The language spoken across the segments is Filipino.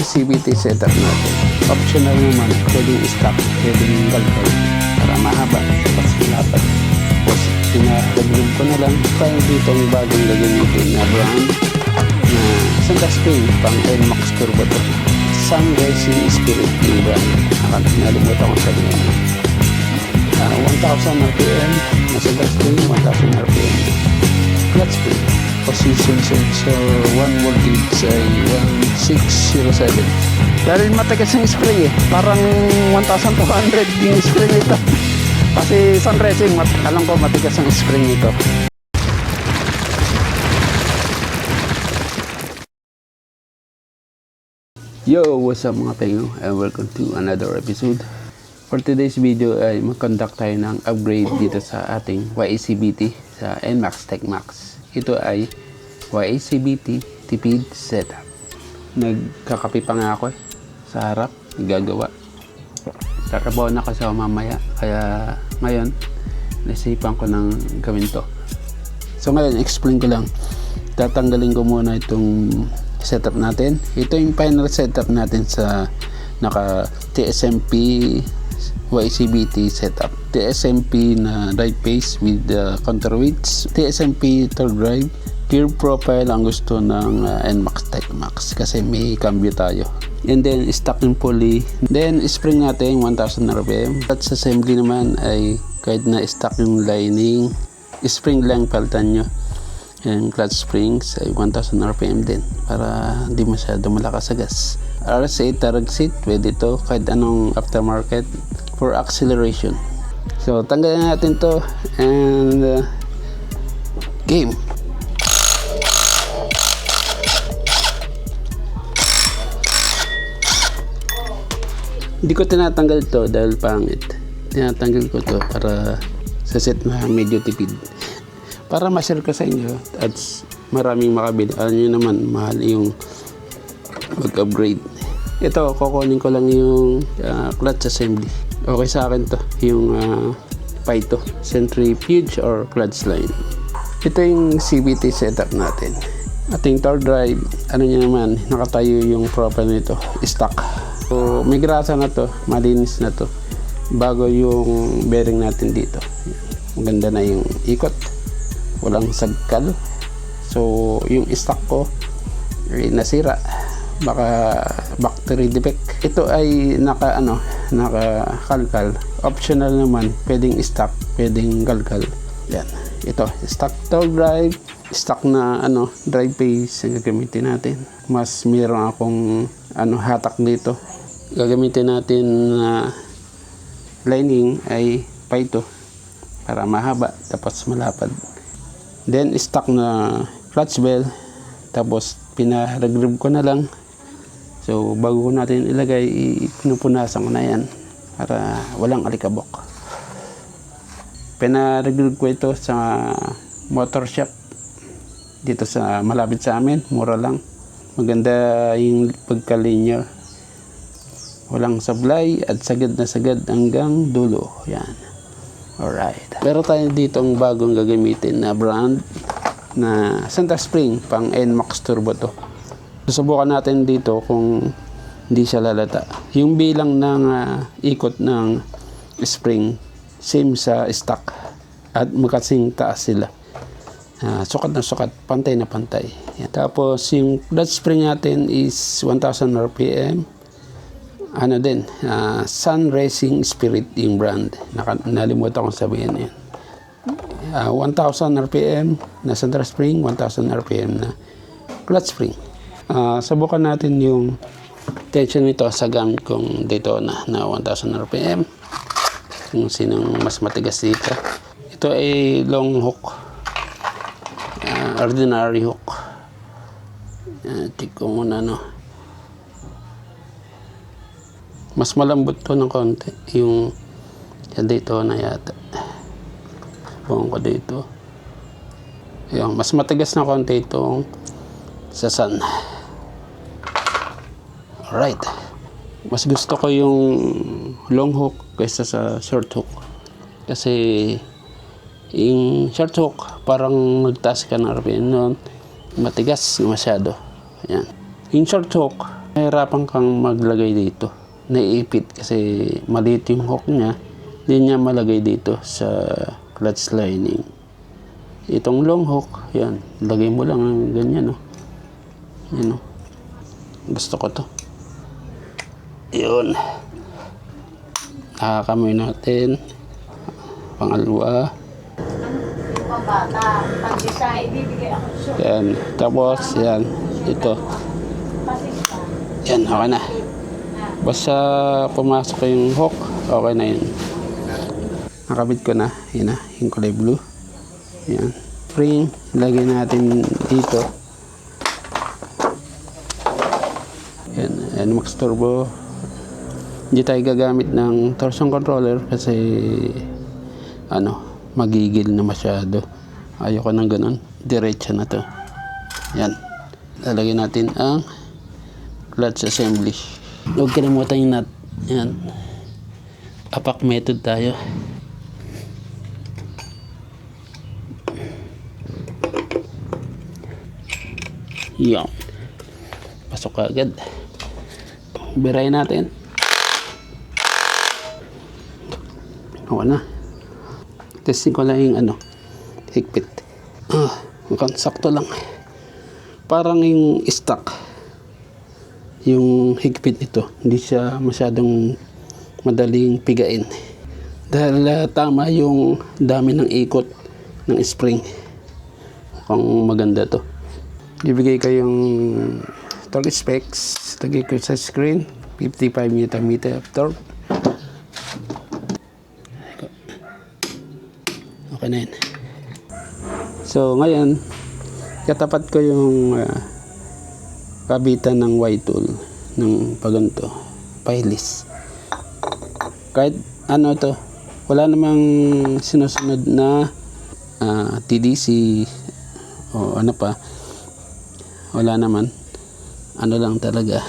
yung CVT setup natin. Optional naman, pwedeng stock, pwedeng galgal para mahaba, tapos malapad. Tapos pinag-group ko na lang. Kaya dito ang bagong gagamitin na brand na Santa Spring pang NMAX Turbo to. Sun Racing Spirit yung brand. Nalimutan ko sabihin. 1,000 RPM na Santa Spring, 1,000 RPM clutch spring. Position sensor 1 voltage ay 1607. Dahil matigas yung spring parang 1,200 yung spring ito. Kasi Sun Racing, alam ko matigas ang spring ito. Yo, what's up mga pengo, and welcome to another episode. For today's video ay mag-conduct tayo ng upgrade dito sa ating YACVT sa NMAX TechMax. Ito ay YACVT tipid setup. Nagkakape pa nga ako sa harap, gagawa. Tatabaw na kasi ako mamaya, kaya ngayon nasipan ko ng gawin to. So ngayon, explain ko lang. Tatanggalin ko muna itong setup natin. Ito yung final setup natin sa naka TSMP YACVT setup. TSMP na drive pace with counterweights. TSMP third drive. Gear profile ang gusto ng NMAX TechMax kasi may cambio tayo. And then stock yung pulley. Then spring natin 1,000 RPM. At sa assembly naman ay kahit na stock yung lining, spring lang palitan nyo. And clutch springs ay 1,000 RPM din para hindi masyado malakas sa gas. RS8 tarag seat, pwede to kahit anong aftermarket for acceleration. So tanggalin natin to and game. Hindi ko tinatanggal to dahil pangit. Tinatanggal ko to para sa set na medyo tipid. Para ma-share ko sa inyo at maraming makabili. Alam nyo naman, mahal yung mag-upgrade. Ito, kukunin ko lang yung clutch assembly. Okay sa akin to, yung Pyto, centrifuge or clutch line. Ito yung CVT setup natin. Ating third drive, ano nyo naman, nakatayo yung profile nito, stock. So, may grasa na to, malinis na to. Bago yung bearing natin dito. Maganda na yung ikot. Walang sagkal. So yung stock ko ay nasira, baka factory defect. Ito ay naka kalkal. Optional naman, pwedeng stock, pwedeng kalkal. Yan, ito stock third drive, stock na drive pace ang gagamitin natin. Mas meron akong hatak dito. Gagamitin natin na lining ay Pyto para mahaba tapos malapad. Then stock na clutch bell, tapos pinaregrib ko na lang. So bago ko natin ilagay, pinupunasan ko na yan para walang alikabok. Pinaregrib ko ito sa motor shop dito sa malapit sa amin, mura lang. Maganda yung pagkalinya, walang sablay at sagad na sagad hanggang dulo. Yan. Alright. Pero tayo dito ang bagong gagamitin na brand na Santa Spring pang NMAX Turbo to. Susubukan natin dito kung hindi siya lalata. Yung bilang ng ikot ng spring same sa stock at magkasing taas sila. Sukat na sukat, pantay na pantay. Yan. Tapos yung clutch spring natin is 1,000 RPM. Sun Racing Spirit yung brand. Nalimutan ko sabihin yan. 1,000 RPM na Santa Spring, 1,000 RPM na clutch spring. Subukan natin yung tension nito sa gamit kong Daytona na 1,000 RPM. Kung sinong mas matigas dito. Ito ay long hook. Ordinary hook. Check ko muna mas malambot to ng konti yung dito na yata. Buong ko dito. Yung mas matigas na konti itong sa Sun. Alright. Mas gusto ko yung long hook kaysa sa short hook. Kasi yung short hook parang nagtaas ka ng RPM noon. Matigas masyado. Yan. Yung short hook Nahirapan kang maglagay dito. Naiipit kasi maliit yung hook niya. Hindi niya malagay dito sa clutch lining. Itong long hook, yan. Lagay mo lang ng ganyan, no? Yan, no? Gusto ko to. Yun. Nakakamoy natin. Pangalawa. Bata, pag isa, ibibigay ako siya. Yan. Tapos, yan. Ito. Yan, okay na. Basta pumasok yung hook, okay na yun. Nakabit ko na. Yan na, yung kulay blue. Yan. Spring, ilagay natin dito. Yan, yan, Max Turbo. Hindi tayo gagamit ng torsion controller kasi magigil na masyado. Ayoko ng ganun. Diretso na to. Yan. Lalagyan natin ang clutch assembly. Huwag kalimutan yung nut. Yan. Apak method tayo. Yan. Pasok ka agad. Birayin natin. Okay na. Testing ko lang yung higpit. Mukhang sakto lang. Parang yung stock. Yung higpit nito. Hindi siya masyadong madaling pigain. Dahil tama yung dami ng ikot ng spring. Mukhang maganda to. Bibigay ko yung torque specs. Lagay ko sa screen. 55 Nm of torque. Okay na yun. So ngayon, katapat ko yung kabitan ng Y-tool ng paganto, pailis. Kahit to, wala namang sinusunod na TDC o pa. Wala naman. Lang talaga.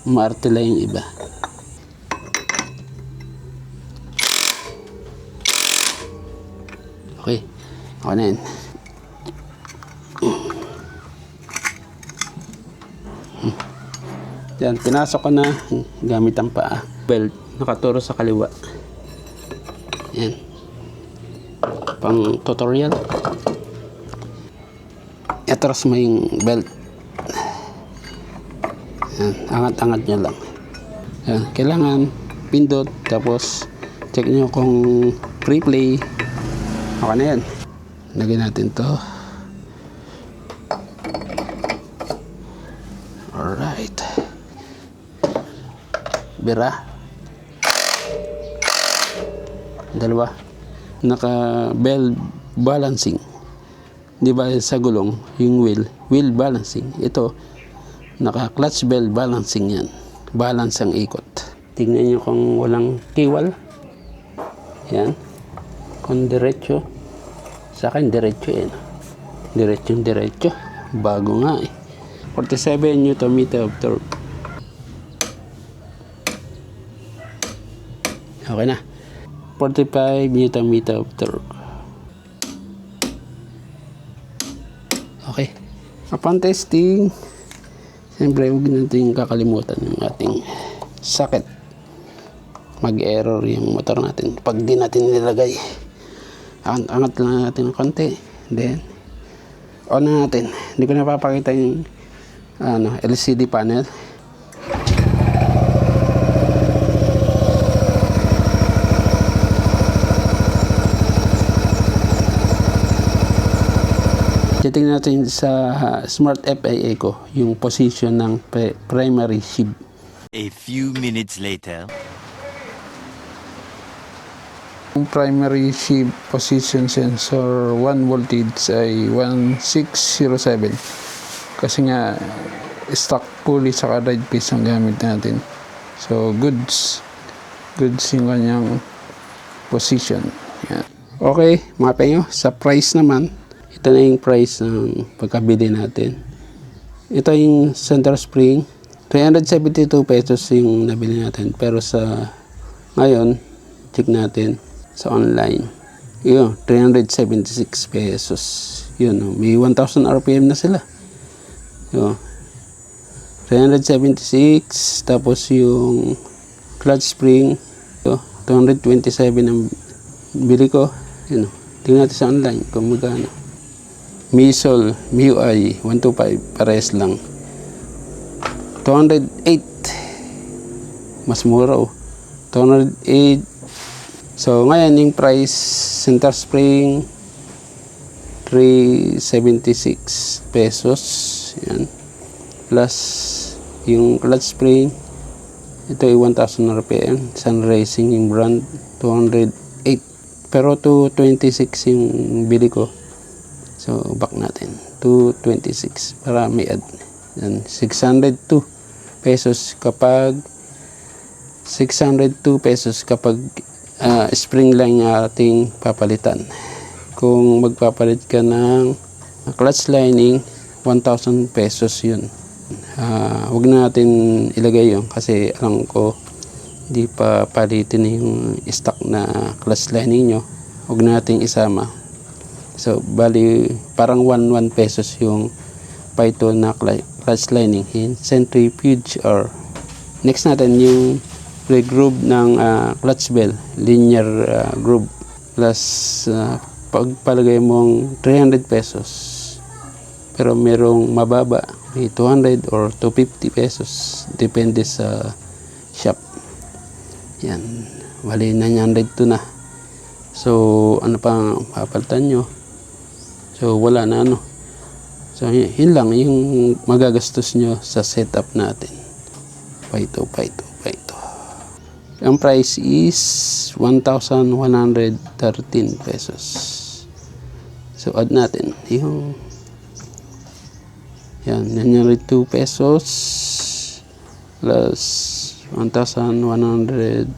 Maarte lang yung iba. Okay. Okay na yun. Yan, pinasok ko na gamit ang paa. Belt, nakaturo sa kaliwa. Yan. Pang tutorial. Atras mo yung belt. Yan, angat-angat nyo lang. Yan, kailangan pindot, tapos check nyo kung free play. Okay na yan. Lagyan natin to. Alright. Bira. Dalawa. Naka-bell balancing. Di ba sa gulong, yung wheel balancing. Ito, naka-clutch bell balancing yan. Balance ang ikot. Tingnan nyo kung walang kiwal. Yan. Kung diretso. Sa akin, diretso yan. Diretso. Bago nga eh. 47 Nm of torque. Okay na. 45 Nm of torque. Okay. Upon testing, siyempre huwag natin kakalimutan yung ating socket. Mag-error yung motor natin pag di natin nilagay. Angat lang natin ng konti. Then, on na natin. Hindi ko napapakita yung LCD panel. Titingnan natin sa Smart FIA ko yung position ng primary sheave. A few minutes later. Yung primary sheave position sensor 1 voltage ay 1607 kasi nga stock pulley saka ride piece ang gamit natin. So goods yung kanyang position. Yan. Okay mga penyo, sa price naman, ito na yung price ng pagkabili natin. Ito yung center spring, 372 pesos yung nabili natin, pero sa ngayon check natin sa online, yun, 376 pesos. Yun, may 1,000 RPM na sila. Yun. 376. Tapos yung clutch spring, ito, 227 ang bili ko. Yun, tingnan natin sa online kung magkano. Misol, MIUI, 125, parehas lang. 208. Mas mura oh. 208. So, ngayon yung price, center spring, 376 pesos. Yan. Plus, yung clutch spring, ito ay 1,000 RPM. Sun Racing yung brand, 208. Pero 226 yung bili ko. So, back natin. 226 para may add. Yan. 602 pesos kapag 602 pesos kapag spring lang yung ating papalitan. Kung magpapalit ka ng clutch lining, 1,000 pesos yun. Huwag na natin ilagay yun kasi alam ko di pa palitin yung stock na clutch lining nyo. Huwag na natin isama. So bali parang 1 pesos yung Python na clutch lining in centrifuge. Or next natin yung re-groove ng clutch bell, linear groove, plus pagpalagay mong 300 pesos. Pero merong mababa, may 200 or 250 pesos. Depende sa shop. Yan. Bali, 900 to na. So, ano pa papalitan nyo? So, wala na ano. So, yun lang yung magagastos nyo sa setup natin. Paito. Ang price is 1,113 pesos. So, add natin yung yan, 2 pesos plus 1,113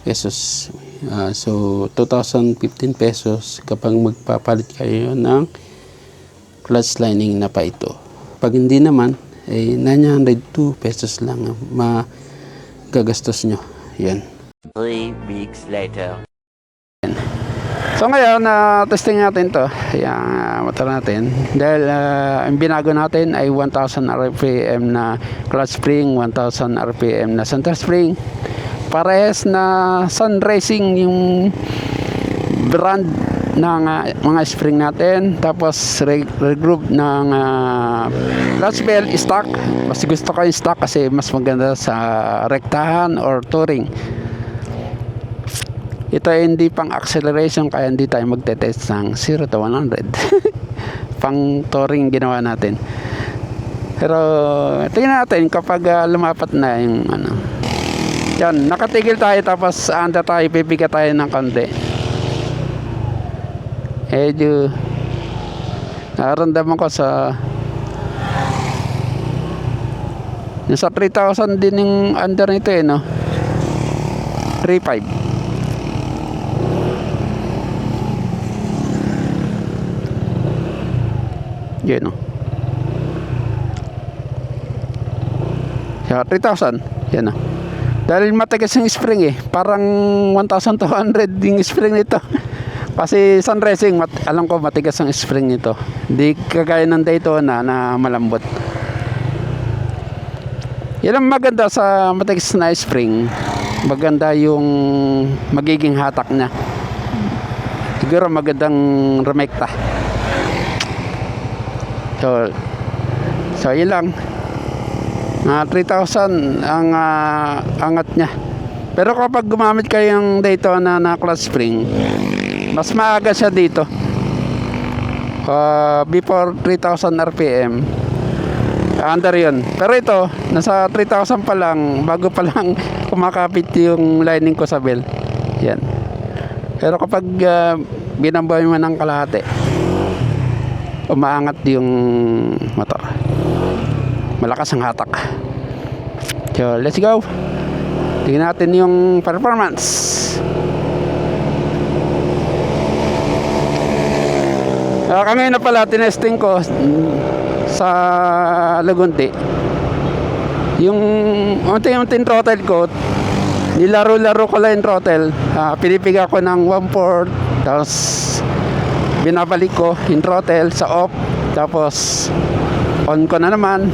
pesos. So, 2,015 pesos kapag magpapalit kayo ng clutch lining na pa ito. Pag hindi naman, ay 902 pesos lang magagastos nyo. Yan. 3 weeks later. So ngayon, testing natin to yung motor natin. Dahil ang binago natin ay 1,000 RPM na clutch spring, 1,000 RPM na center spring. Parehas na Sun Racing yung brand ng mga spring natin. Tapos regroup ng clutch bell stock. Mas gusto ko yung stock kasi mas maganda sa rektahan or touring. Ito ay hindi pang acceleration kaya hindi tayo magte-test ng 0 to 100. Pang touring ginawa natin. Pero tingnan natin kapag lumapat na yung ano. Yan, nakatigil tayo tapos anda tayo, pipiga tayo ng konti. Medyo nararamdaman ko sa nasa 3,000 din yung under nito eh, no? 3,500. Yan o. So, 3,000. Yan o. Dahil matigas yung spring eh. Parang 1,200 yung spring nito. Kasi Sun Racing, alam ko matigas ang spring nito. Hindi kagaya ng Daytona na malambot. Yan ang maganda sa matigas na spring. Maganda yung magiging hatak niya. Siguro magandang remekta. So yun lang. 3,000 ang angat niya. Pero kapag gumamit kayo ng Daytona na clutch spring, mas maaga siya dito. Before 3,000 RPM, under yun. Pero ito, nasa 3,000 pa lang, bago pa lang kumakapit yung lining ko sa bell. Yan. Pero kapag binambay mo ng kalahati, umaangat yung motor. Malakas ang hatak. So, let's go. Tingnan natin yung performance. Kami na pala, tinesting ko sa Lagunti. Yung unti-unting throttle ko, nilaro-laro ko lang yung throttle. Pinipiga ko ng 1/4, tapos binabalik ko yung throttle sa off, Tapos on ko na naman.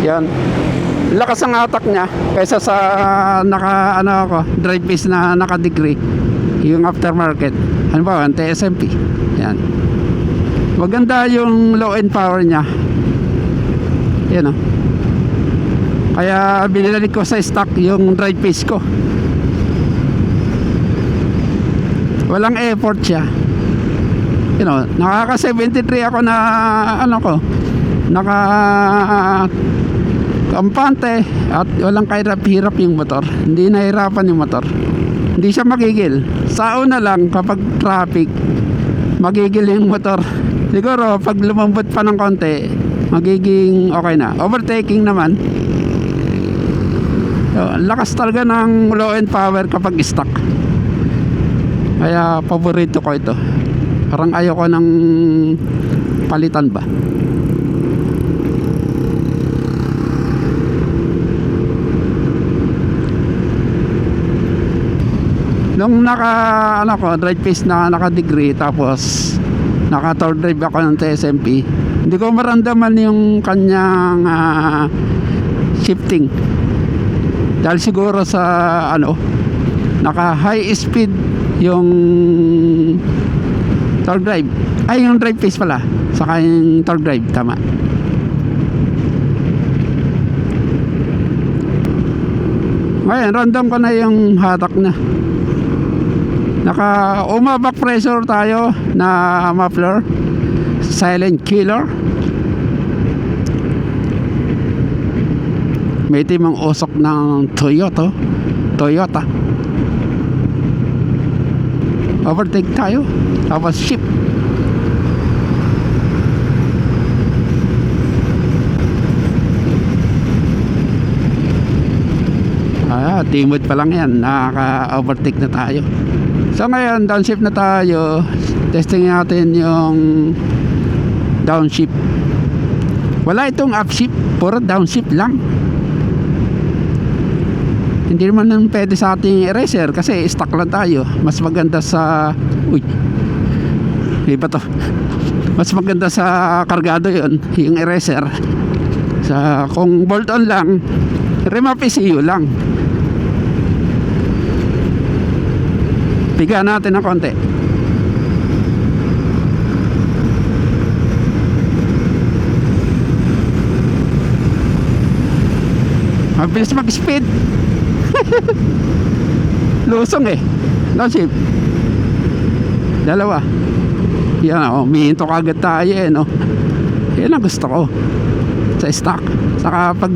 Yan. Lakas ang atak niya kaysa sa drive piece na naka-degree. Yung aftermarket. Ano ba? Ang TSMP. Yan. Maganda yung low end power niya. Yan o. Kaya binilalik ko sa stock yung drive piece ko. Walang effort siya. You know, nakaka 73 ako na naka kampante at walang kahirap-hirap yung motor. Hindi nahirapan yung motor. Hindi siya magigil. Sa una lang kapag traffic, magigil yung motor. Siguro pag lumambot pa ng konti, magiging okay na. Overtaking naman. So, lakas talaga ng low end power kapag stock. Kaya paborito ko ito. Parang ayoko ng palitan ba. Nung drive piece na naka-degree, tapos naka-tour drive ako ng TSMP, hindi ko maramdaman yung kanyang shifting. Dahil siguro sa naka-high speed yung tour drive. Ay, yung drive piece pala. Saka yung tour drive, tama. Ngayon, random ko na yung hatak na. Naka-back pressure tayo na muffler, silent killer. May timang usok ng Toyota. Overtake tayo, tapos shift. Timid pa lang yan, nakaka-overtake na tayo. So ngayon, downshift na tayo. Testing natin yung downshift. Wala itong upshift, puro downshift lang. Hindi naman pwede sa ating eraser kasi stock lang tayo. Mas maganda sa iba to. Mas maganda sa kargado yon, yung eraser. Kung bolt on lang, remap ECU lang. Piga natin ng konti. Mabilis mag-speed. Lusong eh. Downshift. Dalawa. Yan mihinto kagad tayo no. Yan ang gusto ko sa stock. Saka pag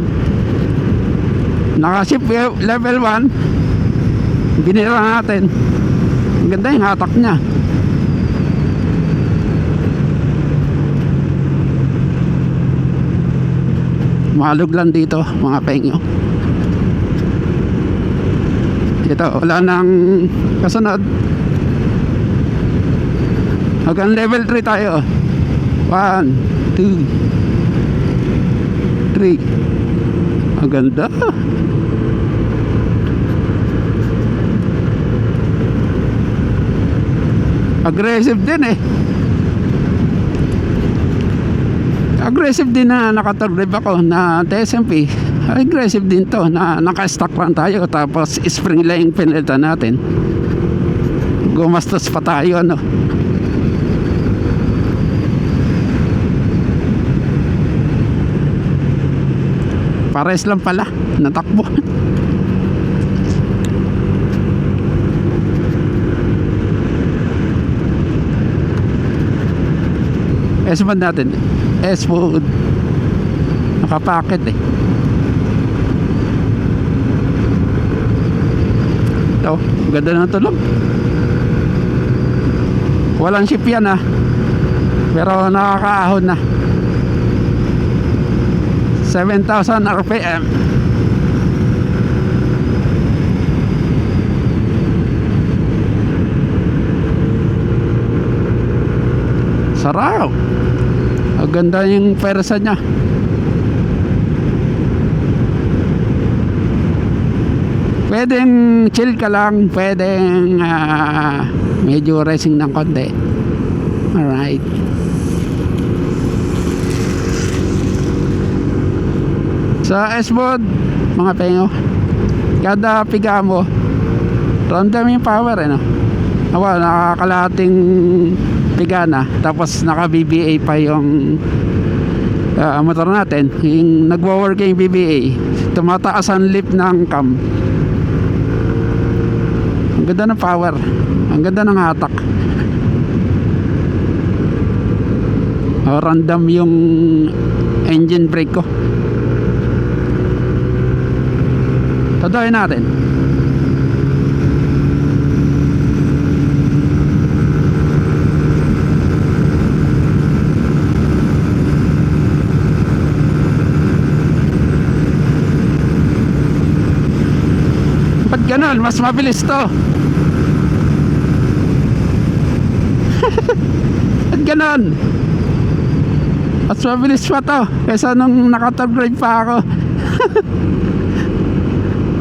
naka-shift level 1, binira natin. Ang ganda yung hatak niya. Malog lang dito mga pengyo. Ito, wala nang kasunod. Hanggang level 3 tayo. 1, 2, 3. Ang ganda. Aggressive din eh. Aggressive din na naka-drive ako na TSMP. Aggressive din to na naka-stock lang tayo. Tapos spring lang yung pinalitan natin. Gumastos pa tayo Pares lang pala. Natakbo. S-Mod natin. S-Mod. Nakapacket eh. Ito, ganda ng tulog. Walang ship yan pero nakakaahon na. 7,000 RPM. Sarap. Ang ganda yung persa niya. Pwedeng chill ka lang, pwedeng medyo racing ng konti. Alright. Sa S-mode, mga pengo, kada piga mo, random yung power, no? Nakakalating piga na, tapos naka BBA pa yung motor natin. Yung nagwo-work yung BBA, tumataas ang lift ng cam. Ang ganda ng power, ang ganda ng hatak. Random yung engine brake ko. Tutuin natin. Ba't ganun? Mas mabilis to. Ba't ganun? Mas mabilis pa to kaysa nung naka-top drive pa ako.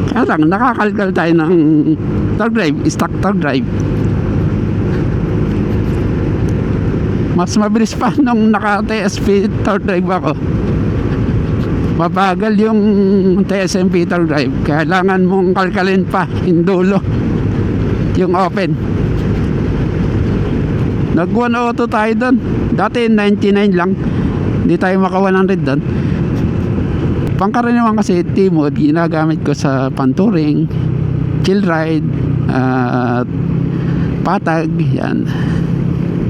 Kaya lang, nakakalkal tayo ng top drive, stock top drive. Mas mabilis pa nung naka-TSP top drive ako. Mabagal yung TSMP top drive. Kailangan mong kalkalin pa yung dulo, yung open. Nag 102 tayo doon. Dati 99 lang. Hindi tayo maka 100 doon. Pangkaraniwan kasi T-mode ginagamit ko sa pan-touring, chill ride, patag, yan.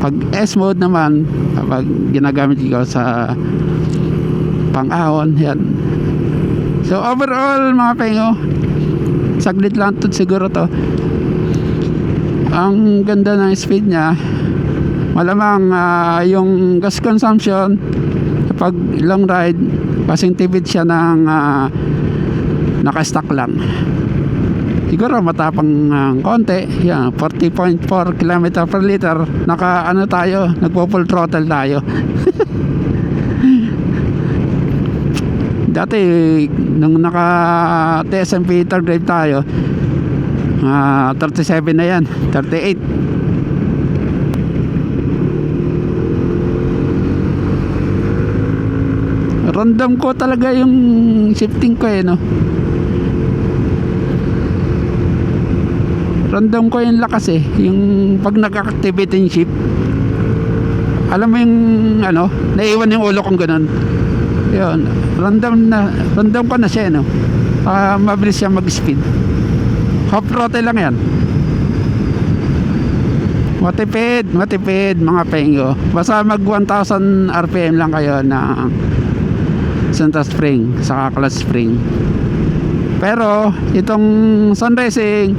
Pag S-mode naman, pag ginagamit ko sa pang-ahon, yan. So overall mga pengo, saglit lang to siguro to. Ang ganda ng speed niya. Malamang yung gas consumption pag long ride, kasing tipid siya ng naka-stack lang. Siguro matapang konti, yan, 40.4 km per liter. Naka ano tayo, nagpo-full throttle tayo. Dati nung naka TSMP top drive tayo, 37 na yan, 38. Random ko talaga yung shifting ko no. Random ko yung lakas yung pag nag-activate yung shift. Alam mo yung ano, naiwan yung ulo kong ganun. Yun, random ko na siya no. Mabilis siya mag-speed. Half throttle lang yan. Matipid mga pengo. Basta mag 1000 RPM lang kayo na center spring saka clutch spring. Pero itong Sun Racing,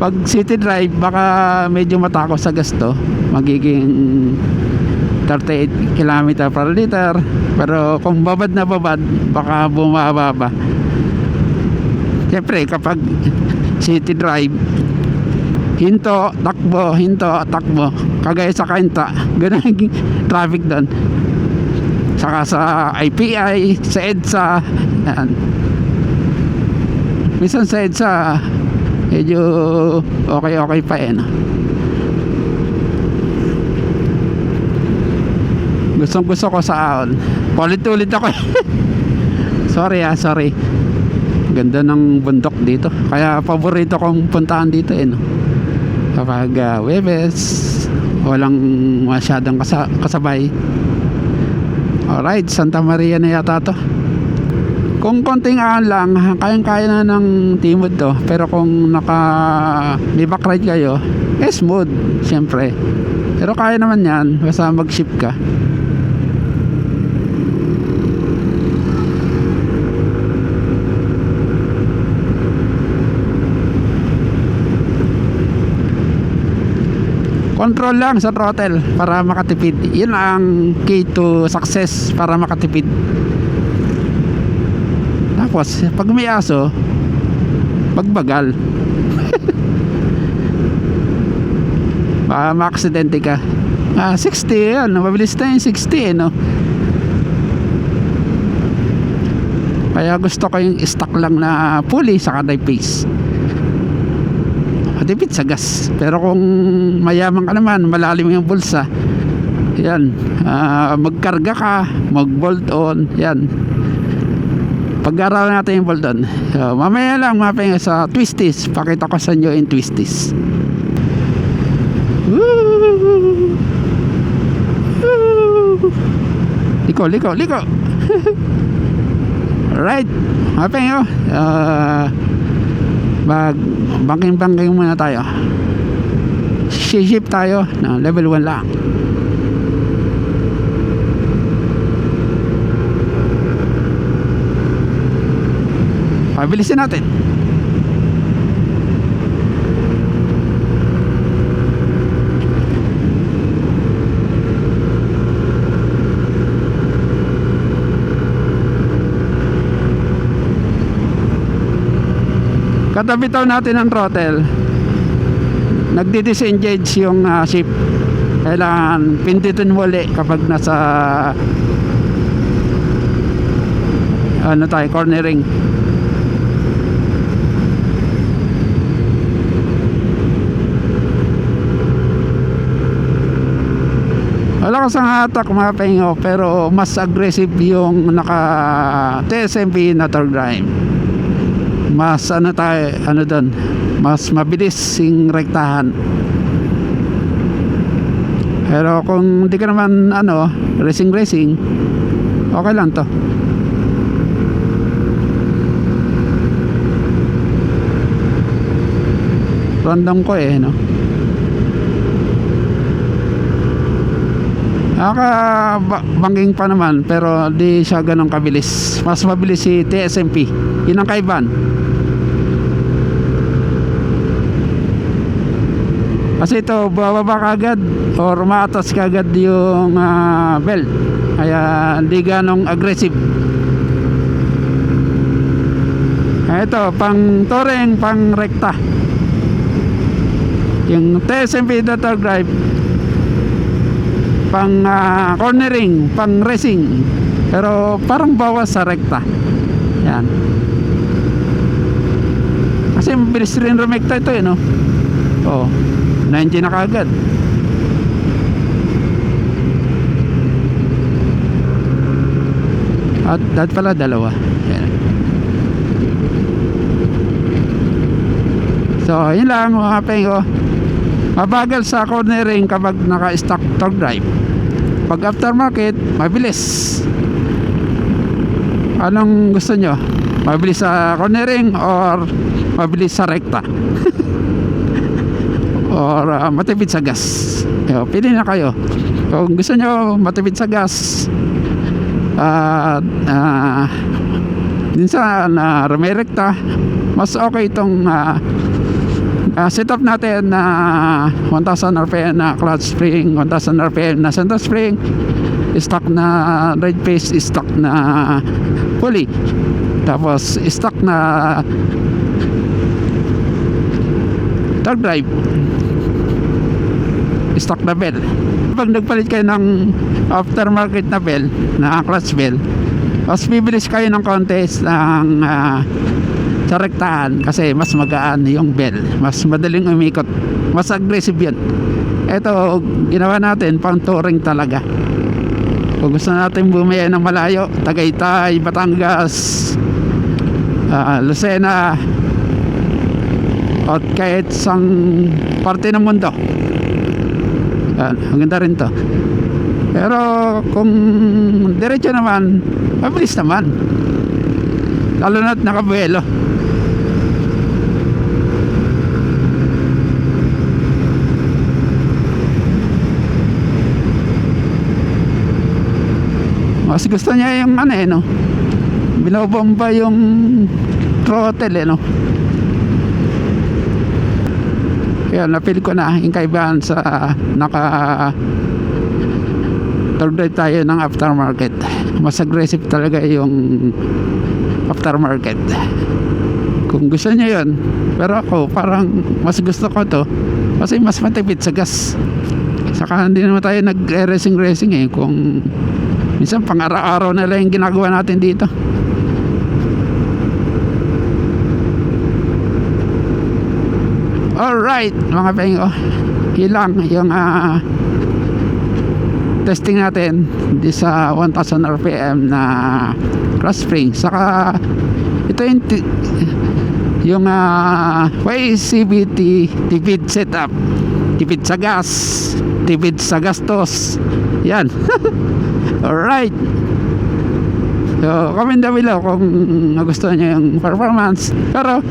pag city drive baka medyo matako sa gasto, magiging 38 km per liter. Pero kung babad na babad, baka bumababa. Siyempre kapag city drive, hinto, takbo, kagaya sa Kainta, ganun ang traffic doon. Saka sa IPI, sa EDSA, yan. Minsan sa EDSA medyo okay pa no? Gusto ko sa ahon. Ulit ako. Sorry. Ganda ng bundok dito. Kaya paborito kong puntahan dito no? Kapag Webes, walang masyadong kasabay. Alright, Santa Maria na yata to. Kung konting ahon lang, kayang-kaya na ng T-mode to. Pero kung may back ride kayo, S-mode, syempre. Pero kaya naman yan, basta mag-shift ka. Control lang sa throttle para makatipid. Yun ang key to success para makatipid. Tapos pag may aso, pagbagal. Baka ma-aksidente ka. 60 yan, mabilis na yung 60 no. Kaya gusto ko yung stock lang na pulley sa drive pace. Matipid sa gas. Pero kung mayaman ka naman, malalim yung bulsa, yan, magkarga ka, mag bolt on, yan, Pag-aralan natin yung Bolton. So, mamaya lang mga pengo sa twisties. Pakita ko sa inyo yung twisties. Woo! Woo! Liko. Alright, mga pengo. Banking muna tayo. Ship tayo na level 1 lang. Pabilisin natin. Katabitaw natin ang throttle. Nagdi-disengage yung ship. Kailangan pindutin muli kapag nasa cornering. Malakas ang hatak mga pengo, pero mas aggressive yung naka TSMP na torque drive. Mas doon, mas mabilis yung rektahan. Pero kung hindi ka naman racing, okay lang to. Random ko no. Nakabangking pa naman, pero di siya ganun kabilis. Mas mabilis si TSMP. Yun ang kaibahan. Kasi ito bababa kagad or maatas kagad yung belt, kaya hindi ganong aggressive. Ito pang touring, pang rekta. Yung TSMP data drive pang cornering, pang racing, pero parang bawas sa rekta. Yan, kasi mabilis rin rumekta ito no. 90 na kagad. At pala dalawa. Yan. So yun lang mga pengo. Mabagal sa cornering kapag naka-stock torque drive. Pag aftermarket, mabilis. Anong gusto nyo? Mabilis sa cornering or mabilis sa rekta? Or matipid sa gas? Pili na kayo. Kung gusto nyo matipid sa gas, minsan rumirekta, mas okay itong setup natin na 1000 RPM na clutch spring, 1000 RPM na center spring, stock na right face, stock na pulley, tapos stock na torque drive, stock na bell. Pag nagpalit kayo ng aftermarket na bell, na clutch bell, mas bibilis kayo ng konti ng sa rektahan, kasi mas magaan yung bell, mas madaling umikot, mas aggressive yun. Ito ginawa natin pang touring talaga. Kung gusto natin bumaya ng malayo, Tagaytay, Batangas, Lucena, at kahit sang parte ng mundo, ang ganda rin to. Pero kung diretso naman, mabilis naman, lalo na't nakabuelo. Mas gusto niya yung binobomba yung throttle no. Kaya napil ko na yung kaibahan sa torque drive tayo ng aftermarket. Mas aggressive talaga yung aftermarket. Kung gusto niya yun, pero ako parang mas gusto ko to kasi mas matipid sa gas. Saka hindi naman tayo nag-racing kung minsan pang araw-araw na lang yung ginagawa natin dito. Alright mga pengo, ilang yung testing natin di sa 1000 RPM na cross spring. Saka ito yung YCVT tipid setup, tipid sa gas, tipid sa gastos. Yan. Alright, so comment down below kung nagustuhan nyo yung performance. Pero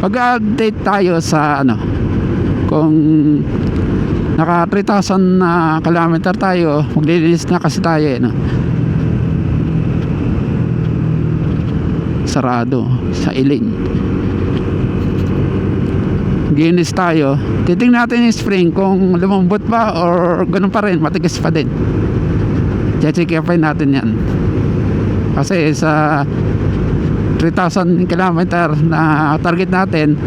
mag-update tayo sa kung naka 3,000 na kilometer tayo, maglilinis na kasi tayo sarado sa iling, ginis tayo. Titingnan natin yung spring kung lumambot ba or ganun pa rin, matigas pa din. Check-upin natin yan kasi sa 3,000 kilometer na target natin,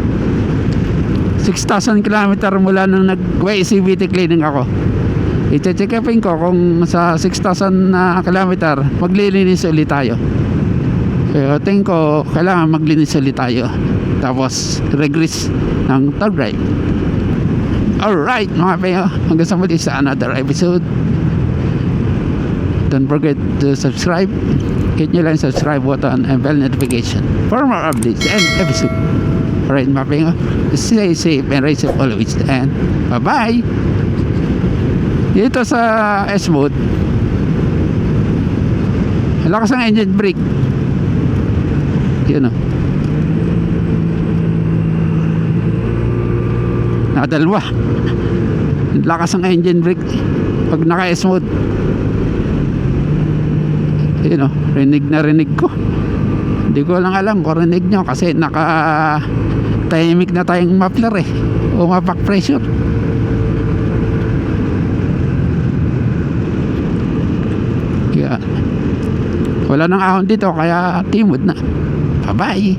6,000 kilometer mula nung nag-YCVT cleaning ako. I-check-upin ko kung sa 6,000 na kilometer maglilinis ulit tayo. Kaya tingin ko kailangan maglinis ulit tayo, tapos regress ng third drive. Alright mga payo, hanggang sa muli sa another episode. Don't forget to subscribe. Hit nyo lang subscribe button and bell notification for more updates and episode. Alright mga payo, stay safe and ride safe always, and bye bye. Dito sa S-mode, lakas ang engine brake. Yun nakadalwa. Lakas ang engine brake pag naka S-mode. Yun rinig na rinig ko. Hindi ko lang alam kung rinig nyo kasi naka tahimik na tayong muffler o mapak pressure. Kaya wala nang ahon dito, kaya timid na. Bye bye.